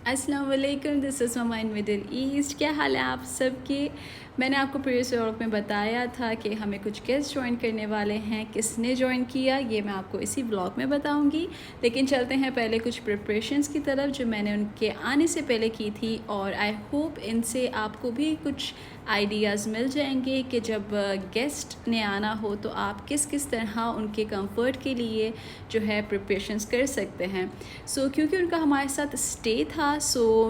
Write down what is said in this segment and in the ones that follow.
अस्सलाम वालेकुम, this is mama in middle east. क्या हाल है आप सबके। मैंने आपको प्रीवियस व्लॉग में बताया था कि हमें कुछ गेस्ट ज्वाइन करने वाले हैं। किसने ज्वाइन किया ये मैं आपको इसी व्लॉग में बताऊंगी, लेकिन चलते हैं पहले कुछ प्रिपरेशंस की तरफ जो मैंने उनके आने से पहले की थी। और आई होप इनसे आपको भी कुछ आइडियाज़ मिल जाएंगे कि जब गेस्ट ने आना हो तो आप किस किस तरह उनके कंफर्ट के लिए जो है प्रिपरेशंस कर सकते हैं। क्योंकि उनका हमारे साथ स्टे था,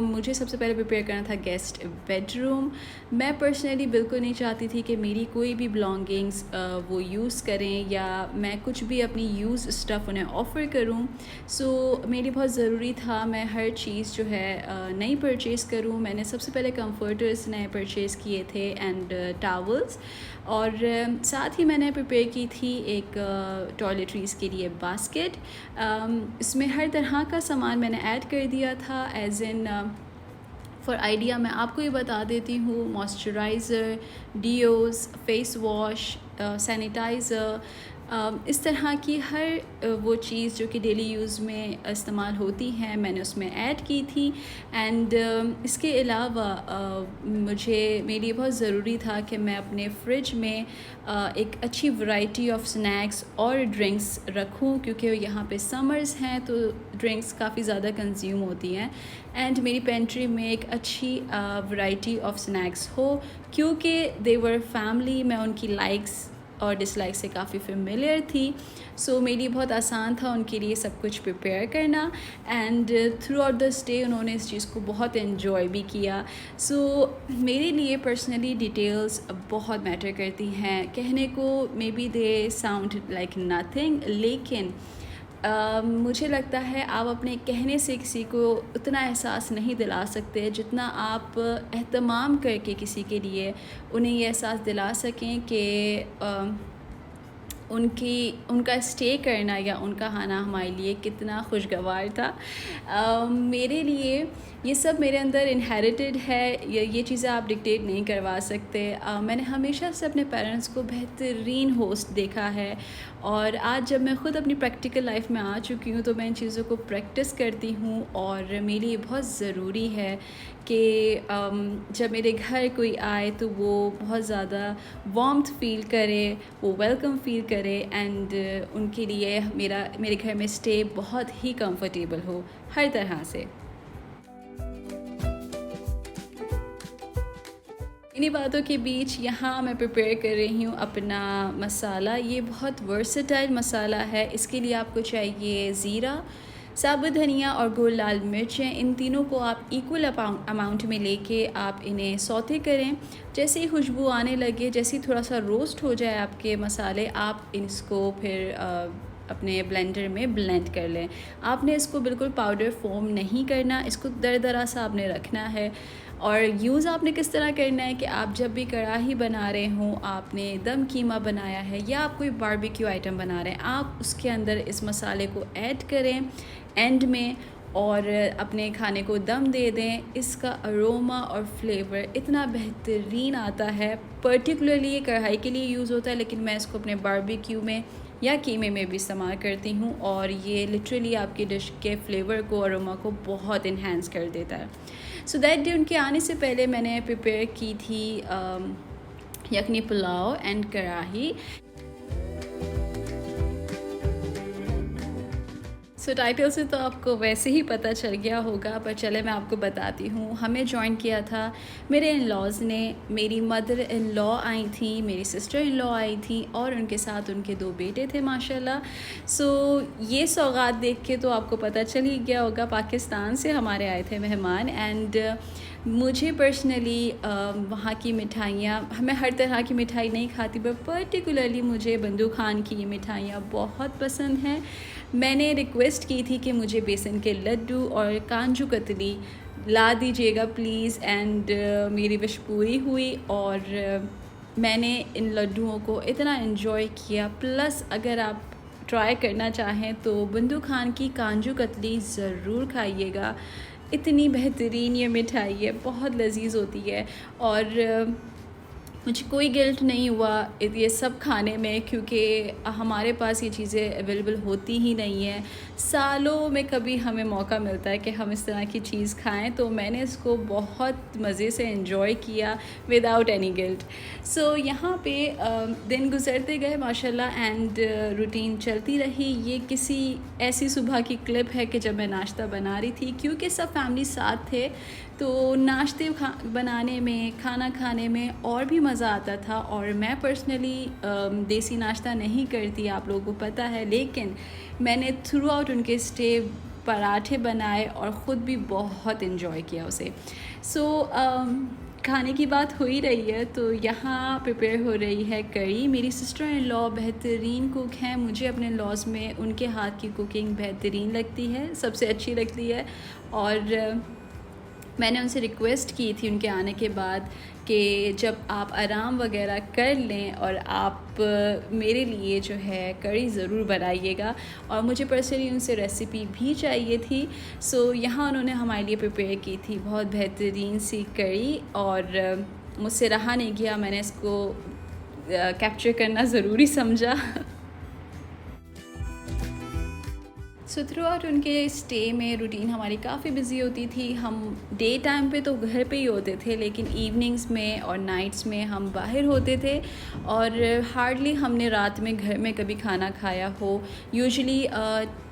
मुझे सबसे पहले प्रिपेयर करना था गेस्ट बेडरूम। मैं पर्सनली बिल्कुल नहीं चाहती थी कि मेरी कोई भी बिलोंगिंग्स वो यूज़ करें या मैं कुछ भी अपनी यूज़ स्टफ़ उन्हें ऑफ़र करूं। मेरी बहुत ज़रूरी था मैं हर चीज़ जो है नई परचेज़ करूं। मैंने सबसे पहले कंफर्टर्स नए परचेज़ किए थे एंड टावल्स, और साथ ही मैंने प्रिपेयर की थी एक टॉयलेटरीज़ के लिए बास्केट। इसमें हर तरह का सामान मैंने ऐड कर दिया था। एज इन फॉर आइडिया मैं आपको ये बता देती हूँ, मॉइस्चराइज़र, डियोज़, फेस वॉश, सैनिटाइज़र, इस तरह की हर वो चीज़ जो कि डेली यूज़ में इस्तेमाल होती हैं मैंने उसमें ऐड की थी। एंड इसके अलावा मेरे लिए बहुत ज़रूरी था कि मैं अपने फ्रिज में एक अच्छी वैरायटी ऑफ स्नैक्स और ड्रिंक्स रखूं, क्योंकि यहाँ पे समर्स हैं तो ड्रिंक्स काफ़ी ज़्यादा कंज्यूम होती हैं। एंड मेरी पेंट्री में एक अच्छी वैरायटी ऑफ स्नैक्स हो, क्योंकि दे वर फैमिली, मैं उनकी लाइक्स और डिसलाइक से काफ़ी फेमिलियर थी। मेरे लिए बहुत आसान था उनके लिए सब कुछ प्रिपेयर करना। And through out the stay उन्होंने इस चीज़ को बहुत इन्जॉय भी किया। मेरे लिए पर्सनली डिटेल्स बहुत मैटर करती हैं। कहने को may be they sound like nothing, लेकिन मुझे लगता है आप अपने कहने से किसी को उतना एहसास नहीं दिला सकते जितना आप एहतमाम करके किसी के लिए उन्हें ये एहसास दिला सकें कि उनका स्टे करना या उनका आना हमारे लिए कितना खुशगवार था। मेरे लिए ये सब मेरे अंदर इनहेरिटेड है, ये चीज़ें आप डिक्टेट नहीं करवा सकते। मैंने हमेशा से अपने पेरेंट्स को बेहतरीन होस्ट देखा है, और आज जब मैं ख़ुद अपनी प्रैक्टिकल लाइफ में आ चुकी हूँ तो मैं इन चीज़ों को प्रैक्टिस करती हूँ। और मेरे लिए बहुत ज़रूरी है कि जब मेरे घर कोई आए तो वो बहुत ज़्यादा वार्मथ फील करे, वो वेलकम फील करे, एंड उनके लिए मेरे घर में स्टे बहुत ही कंफर्टेबल हो हर तरह से। इन्हीं बातों के बीच यहाँ मैं प्रिपेयर कर रही हूँ अपना मसाला। ये बहुत वर्सेटाइल मसाला है। इसके लिए आपको चाहिए ज़ीरा, साबुत धनिया और गोल लाल मिर्चें। इन तीनों को आप इक्वल अमाउंट में लेके आप इन्हें सौते करें। जैसे ही खुशबू आने लगे, जैसे ही थोड़ा सा रोस्ट हो जाए आपके मसाले, आप इसको फिर अपने ब्लेंडर में ब्लेंड कर लें। आपने इसको बिल्कुल पाउडर फॉर्म नहीं करना, इसको दरदरा सा आपने रखना है। और यूज़ आपने किस तरह करना है कि आप जब भी कढ़ाई बना रहे हों, आपने दम कीमा बनाया है या आप कोई बारबेक्यू आइटम बना रहे हैं, आप उसके अंदर इस मसाले को ऐड करें एंड में और अपने खाने को दम दे दें। इसका अरोमा और फ्लेवर इतना बेहतरीन आता है। पर्टिकुलरली ये कढ़ाई के लिए यूज़ होता है, लेकिन मैं इसको अपने बारबेक्यू में या कीमे में भी इस्तेमाल करती हूँ, और ये लिटरली आपकी डिश के फ्लेवर को, अरोमा को बहुत इन्हेंस कर देता है। दैट डे उनके आने से पहले मैंने प्रिपेयर की थी यखनी पुलाव एंड कढ़ाई। टाइटल से तो आपको वैसे ही पता चल गया होगा, पर चले मैं आपको बताती हूँ। हमें ज्वाइन किया था मेरे इन लॉज़ ने। मेरी मदर इन लॉ आई थी, मेरी सिस्टर इन लॉ आई थी, और उनके साथ उनके 2 बेटे थे माशाल्लाह। ये सौगात देख के तो आपको पता चल ही गया होगा, पाकिस्तान से हमारे आए थे मेहमान। एंड मुझे पर्सनली वहाँ की मिठाइयाँ, मैं हर तरह की मिठाई नहीं खाती, पर पर्टिकुलरली मुझे बंदू खान की मिठाइयाँ बहुत पसंद हैं। मैंने रिक्वेस्ट की थी कि मुझे बेसन के लड्डू और काजू कतली ला दीजिएगा प्लीज़, एंड मेरी विश पूरी हुई। और मैंने इन लड्डुओं को इतना इन्जॉय किया। प्लस अगर आप ट्राई करना चाहें तो बंदू खान की काजू कतली ज़रूर खाइएगा। इतनी बेहतरीन ये मिठाई है, बहुत लजीज होती है। और मुझे कोई गिल्ट नहीं हुआ ये सब खाने में, क्योंकि हमारे पास ये चीज़ें अवेलेबल होती ही नहीं है। सालों में कभी हमें मौका मिलता है कि हम इस तरह की चीज़ खाएं, तो मैंने इसको बहुत मज़े से एंजॉय किया विदाउट एनी गिल्ट। सो यहाँ पे दिन गुजरते गए माशाल्लाह, एंड रूटीन चलती रही। ये किसी ऐसी सुबह की क्लिप है कि जब मैं नाश्ता बना रही थी, क्योंकि सब फैमिली साथ थे, तो नाश्ते बनाने में, खाना खाने में और भी मज़ा आता था। और मैं पर्सनली देसी नाश्ता नहीं करती, आप लोगों को पता है, लेकिन मैंने थ्रू आउट उनके स्टे पराठे बनाए और ख़ुद भी बहुत इन्जॉय किया उसे। सो खाने की बात हो ही रही है, तो यहाँ प्रिपेयर हो रही है करी। मेरी सिस्टर इन लॉ बेहतरीन कुक हैं, मुझे अपने लॉज में उनके हाथ की कुकिंग बेहतरीन लगती है, सबसे अच्छी लगती है। और मैंने उनसे रिक्वेस्ट की थी उनके आने के बाद कि जब आप आराम वगैरह कर लें और आप मेरे लिए जो है करी ज़रूर बनाइएगा, और मुझे पर्सनली उनसे रेसिपी भी चाहिए थी। सो यहाँ उन्होंने हमारे लिए प्रिपेयर की थी बहुत बेहतरीन सी करी, और मुझसे रहा नहीं गया, मैंने इसको कैप्चर करना ज़रूरी समझा। सो थ्रू आउट उनके स्टे में रूटीन हमारी काफ़ी बिजी होती थी। हम डे टाइम पे तो घर पे ही होते थे, लेकिन इवनिंग्स में और नाइट्स में हम बाहर होते थे, और हार्डली हमने रात में घर में कभी खाना खाया हो। यूजुअली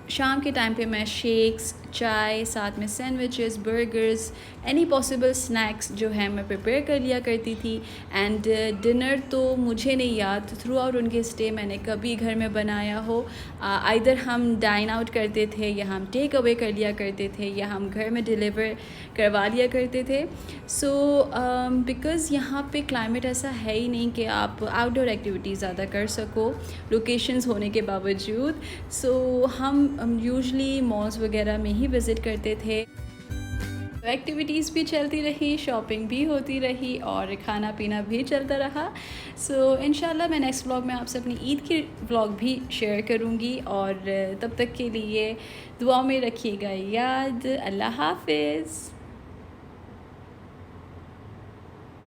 शाम के टाइम पे मैं शेक्स, चाय, साथ में sandwiches, burgers, any possible snacks जो है मैं प्रिपेयर कर लिया करती थी। एंड डिनर तो मुझे नहीं याद थ्रू आउट उनके स्टे मैंने कभी घर में बनाया हो। आइदर हम डाइन आउट करते थे, या हम टेक अवे कर लिया करते थे, या हम घर में डिलीवर करवा लिया करते थे। सो बिकॉज़ यहाँ पे क्लाइमेट ऐसा है ही नहीं कि आप आउटडोर एक्टिविटीज़ ज़्यादा कर सको लोकेशंस होने के बावजूद। सो हम यूजुअली मॉल्स वगैरह में ही विज़िट करते थे। एक्टिविटीज़ भी चलती रही, शॉपिंग भी होती रही, और खाना पीना भी चलता रहा। सो इंशाल्लाह मैं नेक्स्ट व्लॉग में आपसे अपनी ईद की व्लॉग भी शेयर करूँगी, और तब तक के लिए दुआ में रखिएगा याद। अल्लाह हाफ़िज़।